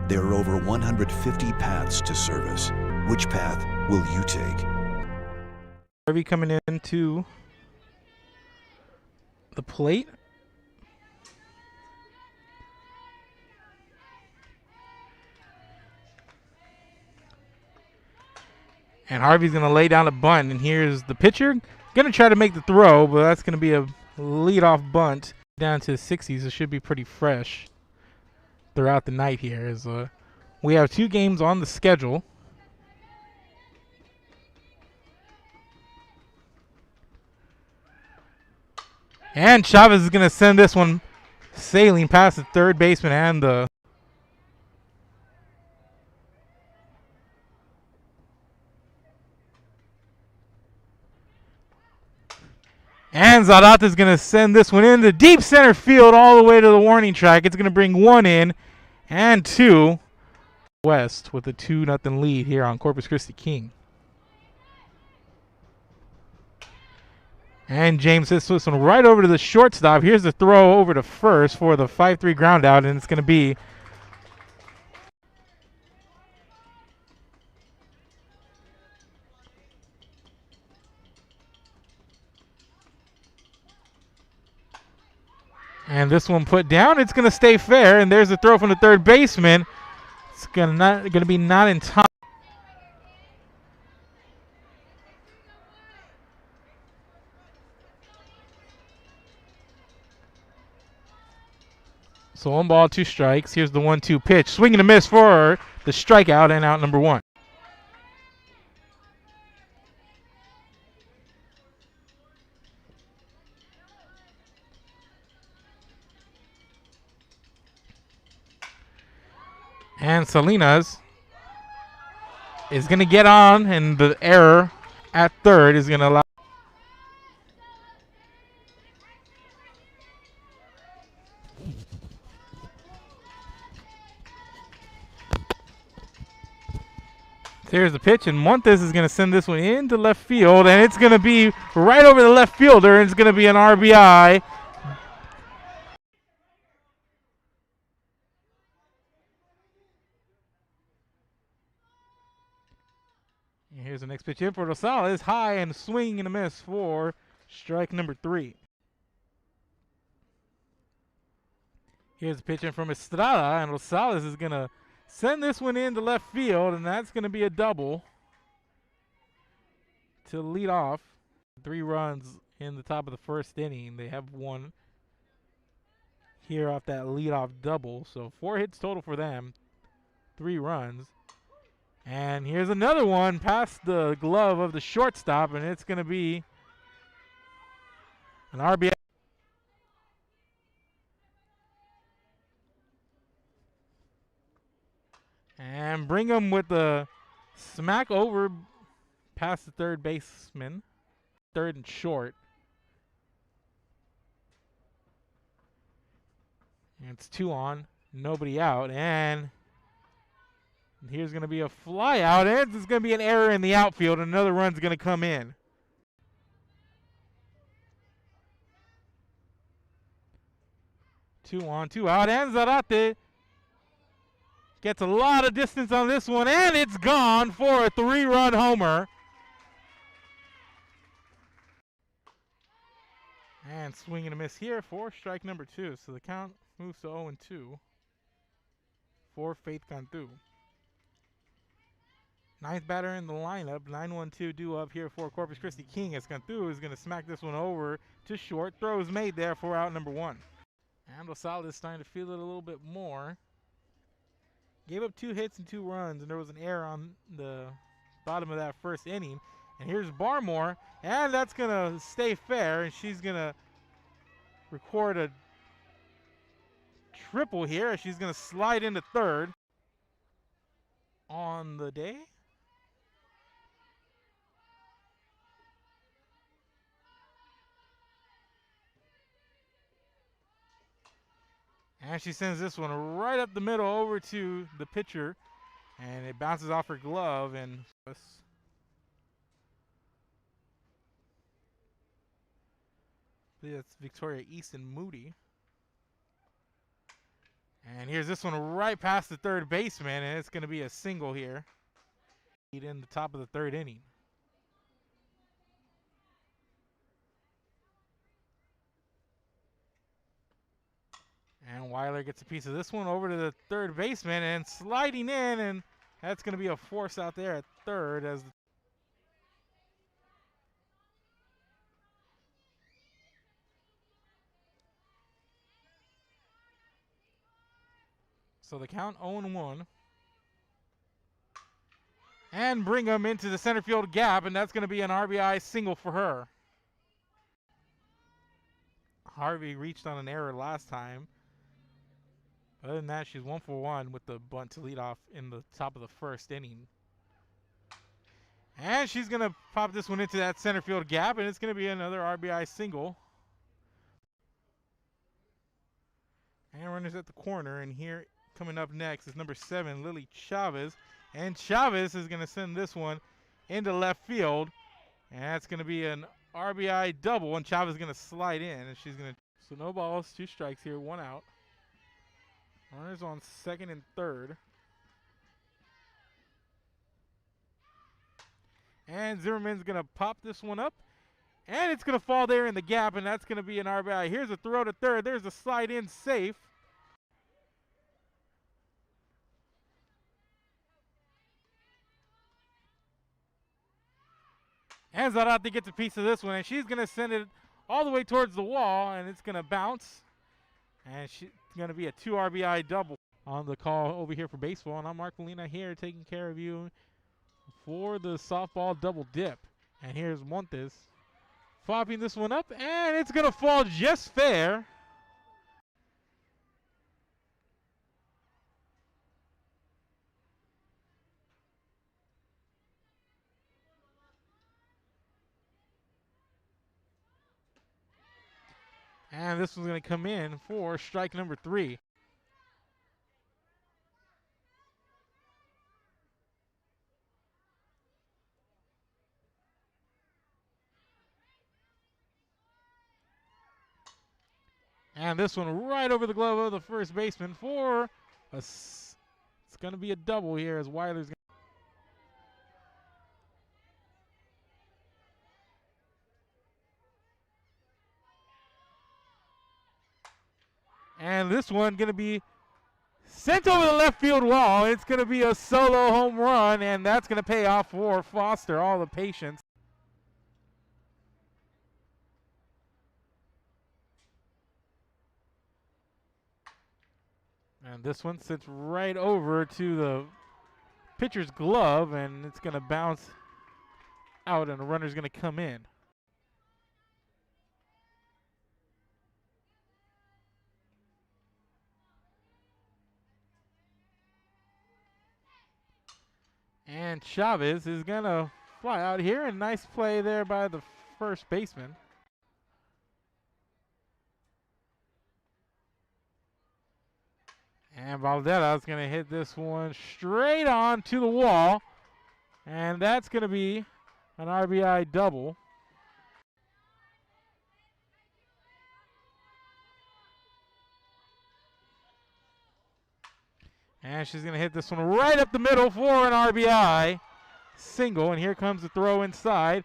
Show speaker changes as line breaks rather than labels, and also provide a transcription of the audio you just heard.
There are over 150 paths to service. Which path will you take?
Harvey coming into the plate. And Harvey's going to lay down a bunt, and here's the pitcher. Going to try to make the throw, but that's going to be a leadoff bunt down to the 60s. It should be pretty fresh throughout the night here. As we have 2 games on the schedule. And Chavez is going to send this one sailing past the third baseman and the And Zarate is going to send this one into deep center field all the way to the warning track. It's going to bring 1 in and 2 West with a 2-0 lead here on Corpus Christi King. And James hits this one right over to the shortstop. Here's the throw over to first for the 5-3 ground out, and it's going to be and this one put down. It's going to stay fair, and there's the throw from the third baseman. It's going to be not in time. So 1 ball, 2 strikes. Here's the 1-2 pitch. Swing and a miss for the strikeout and out number 1. And Salinas is going to get on, and the error at third is going to allow. There's the pitch, and Montes is going to send this one into left field, and it's going to be right over the left fielder, and it's going to be an RBI. And here's the next pitch in for Rosales, high and swing and a miss for strike number 3. Here's the pitch in from Estrada, and Rosales is going to send this one into left field, and that's going to be a double to lead off. 3 runs in the top of the first inning. They have 1 here off that leadoff double. So 4 hits total for them, 3 runs. And here's another one past the glove of the shortstop, and it's going to be an RBI. And Brigham with the smack over past the third baseman. Third and short. And it's 2 on, nobody out. And here's going to be a fly out. And there's going to be an error in the outfield. Another run's going to come in. Two on, 2 out. And Zarate gets a lot of distance on this one, and it's gone for a 3-run homer. And swing and a miss here for strike number 2. So the count moves to 0-2 for Faith Cantu. 9th batter in the lineup, 9-1-2 due up here for Corpus Christi King, as Cantu is going to smack this one over to short. Throw is made there for out number 1. And Rosales is starting to feel it a little bit more. Gave up 2 hits and 2 runs, and there was an error on the bottom of that first inning. And here's Barmore, and that's going to stay fair, and she's going to record a triple here. She's going to slide into third on the day. And she sends this one right up the middle over to the pitcher, and it bounces off her glove, and that's Victoria Easton Moody. And here's this one right past the third baseman, and it's going to be a single here. In the top of the third inning. And Weiler gets a piece of this one over to the third baseman and sliding in, and that's going to be a force out there at third as so the count 0-1. And bring him into the center field gap, and that's going to be an RBI single for her. Harvey reached on an error last time. Other than that, she's 1 for 1 with the bunt to lead off in the top of the first inning. And she's going to pop this one into that center field gap, and it's going to be another RBI single. And runners at the corner, and here coming up next is number 7, Lily Chavez. And Chavez is going to send this one into left field, and that's going to be an RBI double, and Chavez is going to slide in, and she's going to. So no balls, 2 strikes here, 1 out. Runners on second and third. And Zimmerman's going to pop this one up, and it's going to fall there in the gap, and that's going to be an RBI. Here's a throw to third. There's a slide in safe. And Zarate gets a piece of this one, and she's going to send it all the way towards the wall, and it's going to bounce. And she's going to be a 2 RBI double. On the call over here for baseball, and I'm Mark Molina here taking care of you for the softball double dip. And here's Montes popping this one up, and it's going to fall just fair. And this one's going to come in for strike number 3. And this one right over the glove of the first baseman for a. It's going to be a double here as Weiler's. And this one going to be sent over the left field wall. It's going to be a solo home run, and that's going to pay off for Foster, all the patience. And this one sits right over to the pitcher's glove, and it's going to bounce out, and the runner's going to come in. And Chavez is going to fly out here, and nice play there by the first baseman. And Valdez is going to hit this one straight on to the wall. And that's going to be an RBI double. And she's going to hit this one right up the middle for an RBI single. And here comes the throw inside.